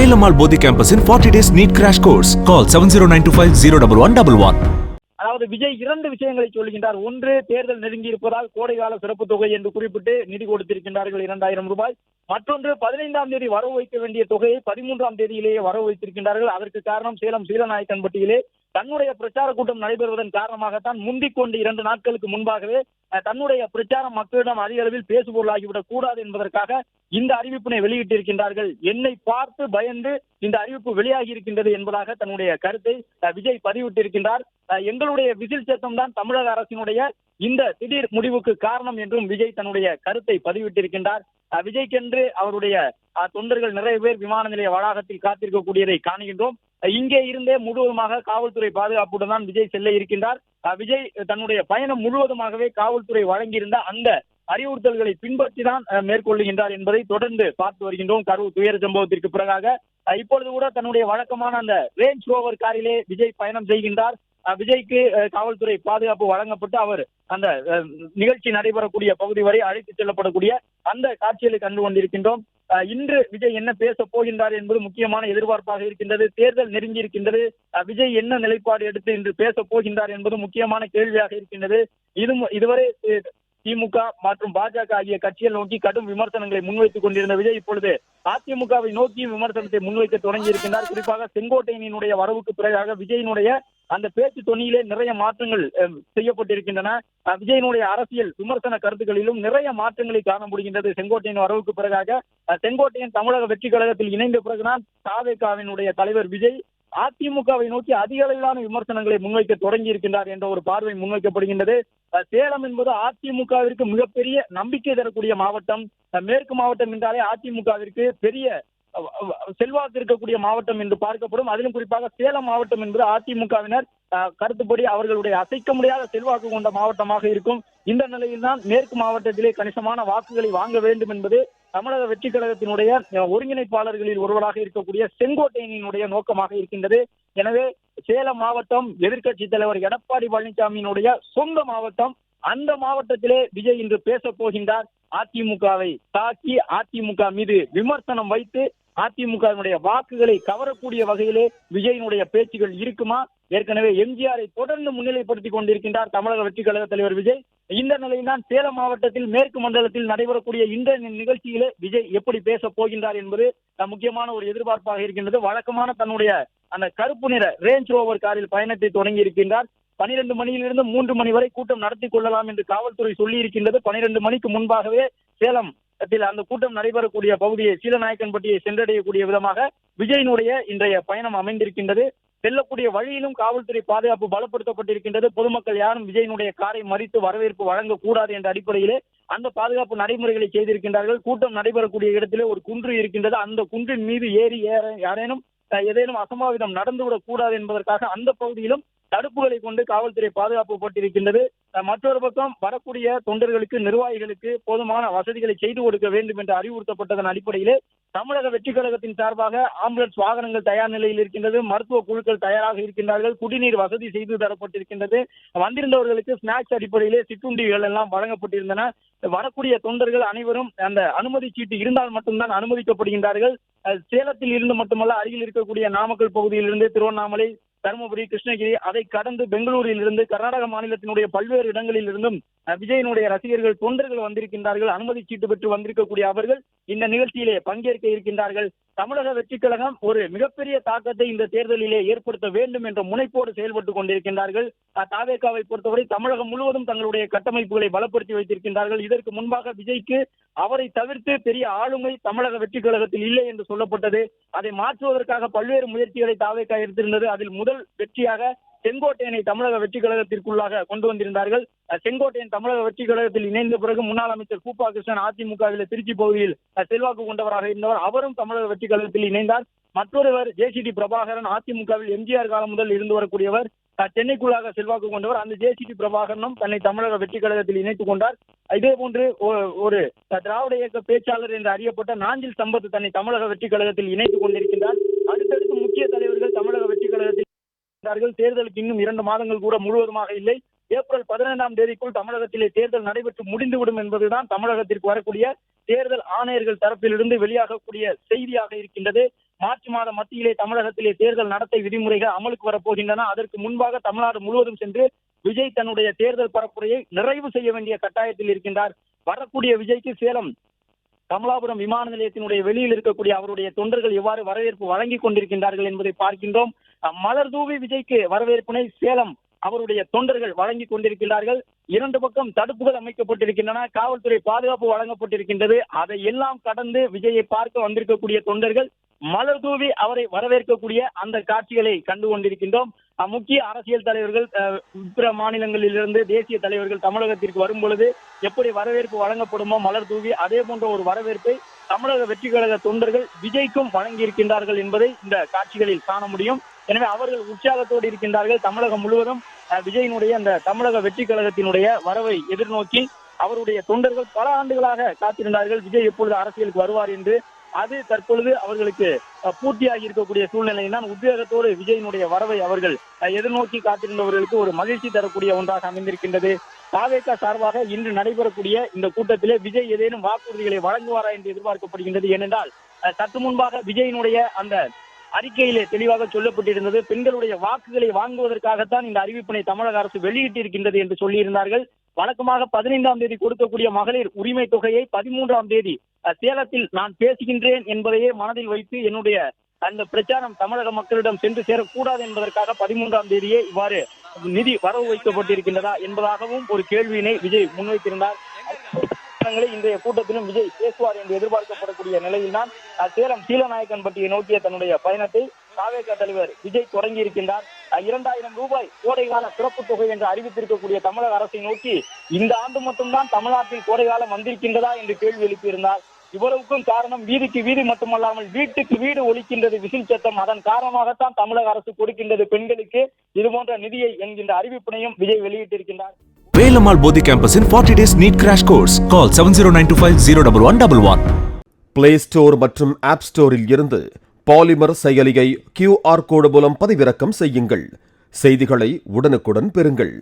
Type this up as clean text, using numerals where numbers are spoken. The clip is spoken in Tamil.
Velamal Bodhi campus in 40 days NEET crash course. Call 7092501111. அதாவது விஜய் இரண்டு விஷயங்களை சொல்கின்றார். ஒன்று, தேர்தல் நெருங்கி இருப்பதால் கோடைகால சிறப்பு தொகை என்று குறிப்பிட்டு நிதி கொடுத்திருக்கின்றார்கள் 2000 ரூபாய். மற்றொன்று, 15ஆம் தேதி வரவு வைக்க வேண்டிய தொகையை 13ஆம் தேதியிலேயே வரவு வைத்திருக்கின்றார்கள். அதற்கு காரணம் சேலம் சீலநாயக்கன்பட்டியிலே தன்னுடைய பிரச்சார கூட்டம் நடைபெறுவதன் காரணமாகத்தான் முந்திக் கொண்டு 2 நாட்களுக்கு முன்பாகவே தன்னுடைய பிரச்சாரம் மக்களிடம் அதிக அளவில் பேசுபொருளாகிவிடக் கூடாது என்பதற்காக இந்த அறிவிப்பினை வெளியிட்டிருக்கின்றார்கள். என்னை பார்த்து பயந்து இந்த அறிவிப்பு வெளியாகி இருக்கின்றது என்பதாக தன்னுடைய கருத்தை விஜய் பதிவிட்டிருக்கின்றார். எங்களுடைய விசில் சத்தம் தான் தமிழக அரசினுடைய இந்த திடீர் முடிவுக்கு காரணம் என்றும் விஜய் தன்னுடைய கருத்தை பதிவிட்டிருக்கின்றார். விஜய்க்கென்று அவருடைய தொண்டர்கள் நிறைய பேர் விமான நிலைய வளாகத்தில் காத்திருக்கக்கூடியதை காணுகின்றோம். இங்கே இருந்தே முழுவதுமாக காவல்துறை பாதுகாப்புடன் தான் விஜய் செல்ல இருக்கின்றார். விஜய் தன்னுடைய பயணம் முழுவதுமாகவே காவல்துறை வழங்கியிருந்த அந்த அறிவுறுத்தல்களை பின்பற்றி தான் மேற்கொள்ளுகின்றார் என்பதை தொடர்ந்து பார்த்து வருகின்றோம். கரூர் துயர சம்பவத்திற்கு பிறகாக இப்பொழுது கூட தன்னுடைய வழக்கமான அந்த ரேஞ்ச் ரோவர் காரிலே விஜய் பயணம் செய்கின்றார். விஜய்க்கு காவல்துறை பாதுகாப்பு வழங்கப்பட்டு அவர் அந்த நிகழ்ச்சி நடைபெறக்கூடிய பகுதி வரை அழைத்து செல்லப்படக்கூடிய அந்த காட்சிகளை கண்டு கொண்டிருக்கின்றோம். இன்று விஜய் என்ன பேச போகின்றார் என்பது முக்கியமான எதிர்பார்ப்பாக இருக்கின்றது. தேர்தல் நெருங்கி இருக்கின்றது. விஜய் என்ன நிலைப்பாடு எடுத்து இன்று பேச போகின்றார் என்பது முக்கியமான கேள்வியாக இருக்கின்றது. இதுவரை திமுக மற்றும் பாஜக ஆகிய கட்சிகள் நோக்கி கடும் விமர்சனங்களை முன்வைத்துக் கொண்டிருந்த விஜய் இப்பொழுது அதிமுகவை நோக்கி விமர்சனத்தை முன்வைக்க தொடங்கி இருக்கின்றார். குறிப்பாக செங்கோட்டையனுடைய வரவுக்கு பிறகாக விஜயினுடைய அந்த பேச்சு தொனியிலே நிறைய மாற்றங்கள் செய்யப்பட்டிருக்கின்றன. விஜயினுடைய அரசியல் விமர்சன கருத்துக்களிலும் நிறைய மாற்றங்களை காண முடிகின்றது. செங்கோட்டையன் வரவுக்கு பிறகாக செங்கோட்டையன் தமிழக வெற்றி கழகத்தில் இணைந்த பிறகுதான் தாவேகாவினுடைய தலைவர் விஜய் அதிமுகவை நோக்கி அதிக அளவிலான விமர்சனங்களை முன்வைக்க தொடங்கி இருக்கின்றார் என்ற ஒரு பார்வை முன்வைக்கப்படுகின்றது. சேலம் என்பது அதிமுகவிற்கு மிகப்பெரிய நம்பிக்கை தரக்கூடிய மாவட்டம். மேற்கு மாவட்டம் என்றாலே அதிமுகவிற்கு பெரிய செல்வாக்கு இருக்கக்கூடிய மாவட்டம் என்று பார்க்கப்படும். அதிலும் குறிப்பாக சேலம் மாவட்டம் என்பது அதிமுகவினர் கருத்துப்படி அவர்களுடைய அசைக்க முடியாத செல்வாக்கு கொண்ட மாவட்டமாக இருக்கும். இந்த நிலையில்தான் மேற்கு மாவட்டத்திலே கணிசமான வாக்குகளை வாங்க வேண்டும் என்பது தமிழக வெற்றி கழகத்தினுடைய ஒருங்கிணைப்பாளர்களில் ஒருவராக இருக்கக்கூடிய செங்கோட்டையனுடைய நோக்கமாக இருக்கின்றது. எனவே சேலம் மாவட்டம் எதிர்க்கட்சி தலைவர் எடப்பாடி பழனிசாமியினுடைய சொந்த மாவட்டம். அந்த மாவட்டத்திலே விஜய் இன்று பேச போகின்றார். அதிமுகவை தாக்கி அதிமுக மீது விமர்சனம் வைத்து அதிமுகவினுடைய வாக்குகளை கவரக்கூடிய வகையிலே விஜயினுடைய பேச்சுகள் இருக்குமா? ஏற்கனவே எம்ஜிஆரை தொடர்ந்து முன்னிலைப்படுத்திக் கொண்டிருக்கின்றார் தமிழக வெற்றி கழக தலைவர் விஜய். இந்த நிலையில்தான் சேலம் மாவட்டத்தில் மேற்கு மண்டலத்தில் நடைபெறக்கூடிய இந்த நிகழ்ச்சியிலே விஜய் எப்படி பேச போகின்றார் என்பது முக்கியமான ஒரு எதிர்பார்ப்பாக இருக்கின்றது. வழக்கமான தன்னுடைய அந்த கருப்பு நிற ரேஞ்ச் ரோவர் காரில் பயணத்தை தொடங்கி இருக்கின்றார். 12 மணியிலிருந்து 3 மணி வரை கூட்டம் நடத்தி கொள்ளலாம் என்று காவல்துறை சொல்லி இருக்கின்றது. 12 மணிக்கு முன்பாகவே சேலம் அந்த கூட்டம் நடைபெறக்கூடிய பகுதியை சீலநாயக்கன்பட்டியை சென்றடையக்கூடிய விதமாக விஜயினுடைய இன்றைய பயணம் அமைந்திருக்கின்றது. செல்லக்கூடிய வழியிலும் காவல்துறை பாதுகாப்பு பலப்படுத்தப்பட்டிருக்கின்றது. பொதுமக்கள் யாரும் விஜயினுடைய காரை மறித்து வரவேற்பு வழங்கக்கூடாது என்ற அடிப்படையிலே அந்த பாதுகாப்பு நடைமுறைகளை செய்திருக்கின்றார்கள். கூட்டம் நடைபெறக்கூடிய இடத்திலே ஒரு குன்று இருக்கின்றது. அந்த குன்றின் மீது ஏறி ஏதேனும் அசம்பாவிதம் நடந்துவிடக் கூடாது என்பதற்காக அந்த பகுதியிலும் தடுப்புகளை கொண்டு காவல்துறை பாதுகாப்பு போட்டிருக்கின்றது. மற்றொரு பக்கம் வரக்கூடிய தொண்டர்களுக்கு நிர்வாகிகளுக்கு போதுமான வசதிகளை செய்து கொடுக்க வேண்டும் என்று அறிவுறுத்தப்பட்டதன் அடிப்படையிலே தமிழக வெற்றி கழகத்தின் சார்பாக ஆம்புலன்ஸ் வாகனங்கள் தயார் நிலையில் இருக்கின்றது. மருத்துவ குழுக்கள் தயாராக இருக்கின்றார்கள். குடிநீர் வசதி செய்து தரப்பட்டிருக்கின்றது. வந்திருந்தவர்களுக்கு ஸ்நாக்ஸ் அடிப்படையிலே சிற்றுண்டிகள் எல்லாம் வழங்கப்பட்டிருந்தன. வரக்கூடிய தொண்டர்கள் அனைவரும் அந்த அனுமதி சீட்டு இருந்தால் மட்டும்தான் அனுமதிக்கப்படுகின்றார்கள். சேலத்தில் இருந்து மட்டுமல்ல, அருகில் இருக்கக்கூடிய நாமக்கல் பகுதியிலிருந்து திருவண்ணாமலை, தருமபுரி, கிருஷ்ணகிரி, அதை கடந்து பெங்களூரில் இருந்து கர்நாடக மாநிலத்தினுடைய பல்வேறு இடங்களில் இருந்தும் விஜயனுடைய ரசிகர்கள் தொண்டர்கள் வந்திருக்கின்றார்கள். அனுமதி சீட்டு பெற்று வந்திருக்கக்கூடிய அவர்கள் இந்த நிகழ்ச்சியிலே பங்கேற்க இருக்கின்றார்கள். தமிழக வெற்றி கழகம் ஒரு மிகப்பெரிய தாக்கத்தை இந்த தேர்தலிலே ஏற்படுத்த வேண்டும் என்ற முனைப்போடு செயல்பட்டுக் கொண்டிருக்கின்றார்கள். தாவேகாவை பொறுத்தவரை தமிழகம் முழுவதும் தங்களுடைய கட்டமைப்புகளை பலப்படுத்தி வைத்திருக்கின்றார்கள். இதற்கு முன்பாக விஜய்க்கு அவரை தவிர்த்து பெரிய ஆளுமை தமிழக வெற்றி கழகத்தில் இல்லை என்று சொல்லப்பட்டது. அதை மாற்றுவதற்காக பல்வேறு முயற்சிகளை தாவேகா எடுத்திருந்தது. அதில் முதல் வெற்றியாக செங்கோட்டையனை தமிழக வெற்றி கழகத்திற்குள்ளாக கொண்டு வந்திருந்தார்கள். செங்கோட்டையன் தமிழக வெற்றி கழகத்தில் இணைந்த பிறகு முன்னாள் அமைச்சர் கூப்பா கிருஷ்ணன் அதிமுகவில் திருச்சி பகுதியில் செல்வாக்கு கொண்டவராக இருந்தவர். அவரும் தமிழக வெற்றி கழகத்தில் இணைந்தார். மற்றொருவர் ஜேசிடி பிரபாகரன் அதிமுகவில் எம்ஜிஆர் காலம் முதல் இருந்து வரக்கூடியவர். சென்னைக்குள்ளாக செல்வாக்கு கொண்டவர். அந்த ஜேசிடி பிரபாகரனும் தன்னை தமிழக வெற்றி கழகத்தில் இணைத்துக் கொண்டார். இதே போன்று ஒரு திராவிட இயக்க பேச்சாளர் என்று அறியப்பட்ட நாஞ்சில் சம்பத் தன்னை தமிழக வெற்றி கழகத்தில் இணைத்துக் கொண்டிருக்கின்றார். அடுத்தடுத்து முக்கிய தலைவர்கள் தமிழக வெற்றி கழகத்தில் தேர்தலுக்கு இன்னும் 2 மாதங்கள் கூட முழுவதுமாக இல்லை. ஏப்ரல் 15ஆம் தேதிக்குள் தமிழகத்திலே தேர்தல் நடைபெற்று முடிந்துவிடும் என்பதுதான் தமிழகத்திற்கு வரக்கூடிய தேர்தல் ஆணையர்கள் தரப்பிலிருந்து வெளியாகக்கூடிய செய்தியாக இருக்கின்றது. மார்ச் மாத மத்தியிலே தமிழகத்திலே தேர்தல் நடத்தை விதிமுறைகள் அமலுக்கு வரப்போகின்றன. அதற்கு முன்பாக தமிழ்நாடு முழுவதும் சென்று விஜய் தன்னுடைய தேர்தல் பரப்புரையை நிறைவு செய்ய வேண்டிய கட்டாயத்தில் இருக்கின்றார். வரக்கூடிய விஜய்க்கு சேலம் கமலாபுரம் விமான நிலையத்தினுடைய வெளியில் இருக்கக்கூடிய அவருடைய தொண்டர்கள் எவ்வாறு வரவேற்பு வழங்கி கொண்டிருக்கின்றார்கள் என்பதை பார்க்கின்றோம். மலர் தூவி விஜய்க்கு வரவேற்பினை சேலம் அவருடைய தொண்டர்கள் வழங்கி கொண்டிருக்கிறார்கள். இரண்டு பக்கம் தடுப்புகள் அமைக்கப்பட்டிருக்கின்றன, காவல்துறை பாதுகாப்பு வழங்கப்பட்டிருக்கின்றது. அதை எல்லாம் கடந்து விஜயை பார்க்க வந்திருக்கக்கூடிய தொண்டர்கள் மலர் தூவி அவரை வரவேற்கக்கூடிய அந்த காட்சிகளை கண்டு கொண்டிருக்கின்றோம். முக்கிய அரசியல் தலைவர்கள் பிற மாநிலங்களிலிருந்து தேசிய தலைவர்கள் தமிழகத்திற்கு வரும் பொழுது எப்படி வரவேற்பு வழங்கப்படுமோ மலர் தூவி, அதே போன்ற ஒரு வரவேற்பை தமிழக வெற்றி கழக தொண்டர்கள் விஜய்க்கும் வழங்கி இருக்கின்றார்கள் என்பதை இந்த காட்சிகளில் காண முடியும். எனவே அவர்கள் உற்சாகத்தோடு இருக்கின்றார்கள். தமிழகம் முழுவதும் விஜயினுடைய அந்த தமிழக வெற்றி கழகத்தினுடைய வரவை எதிர்நோக்கி அவருடைய தொண்டர்கள் பல ஆண்டுகளாக காத்திருந்தார்கள் விஜய் எப்பொழுது அரசியலுக்கு வருவார் என்று. அது தற்பொழுது அவர்களுக்கு பூர்த்தியாகி இருக்கக்கூடிய சூழ்நிலையில் தான் உத்வேகத்தோடு விஜயினுடைய வரவை அவர்கள் எதிர்நோக்கி காத்திருந்தவர்களுக்கு ஒரு மகிழ்ச்சி தரக்கூடிய ஒன்றாக அமைந்திருக்கின்றது. தாவேகா சார்பாக இன்று நடைபெறக்கூடிய இந்த கூட்டத்திலே விஜய் ஏதேனும் வாக்குறுதிகளை வழங்குவாரா என்று எதிர்பார்க்கப்படுகின்றது. ஏனென்றால் சற்று முன்பாக விஜயினுடைய அந்த அறிக்கையிலே தெளிவாக சொல்லப்பட்டிருந்தது, பெண்களுடைய வாக்குகளை வாங்குவதற்காகத்தான் இந்த அறிவிப்பினை தமிழக அரசு வெளியிட்டிருக்கின்றது என்று சொல்லியிருந்தார்கள். வழக்கமாக 15ஆம் தேதி கொடுக்கக்கூடிய மகளிர் உரிமை தொகையை 13ஆம் தேதி சேலத்தில் நான் பேசுகின்றேன் என்பதையே மனதில் வைத்து என்னுடைய அந்த பிரச்சாரம் தமிழக மக்களிடம் சென்று சேரக்கூடாது என்பதற்காக 13ஆம் தேதியே இவ்வாறு நிதி வரவு வைக்கப்பட்டிருக்கின்றதா என்பதாகவும் ஒரு கேள்வியினை விஜய் முன்வைத்திருந்தார். இன்றைய கூட்டத்திலும் விஜய் பேசுவார் என்று எதிர்பார்க்கப்படக்கூடிய நிலையில்தான் சேலம் சீலநாயக்கன்பட்டியை நோக்கிய தன்னுடைய பயணத்தை தாவேகா தலைவர் விஜய் தொடங்கி இருக்கின்றார். 2000 ரூபாய் கோடைகால சிறப்பு தொகை என்று அறிவித்திருக்கக்கூடிய தமிழக அரசை நோக்கி இந்த ஆண்டு மட்டும்தான் தமிழ்நாட்டில் கோடைகாலம் வந்திருக்கின்றதா என்று கேள்வி எழுப்பியிருந்தார். இவ்வளவுக்கும் காரணம் வீதிக்கு வீதி மட்டுமல்லாமல் வீட்டுக்கு வீடு ஒலிக்கின்றது விசில் சத்தம். அதன் காரணமாகத்தான் தமிழக அரசு கொடுக்கின்றது பெண்களுக்கு இதுபோன்ற நிதியை என்கின்ற அறிவிப்பினையும் Vijay வெளியிட்டிருக்கின்றார். Velamal Bodhi Campus in 40 days NEET crash course. Call 7092501111. Play store மற்றும் ஆப் ஸ்டோரில் இருந்து பாலிமர் செயலியை QR கோடு மூலம் பதிவிறக்கம் செய்யுங்கள். செய்திகளை உடனுக்குடன் பெறுங்கள்.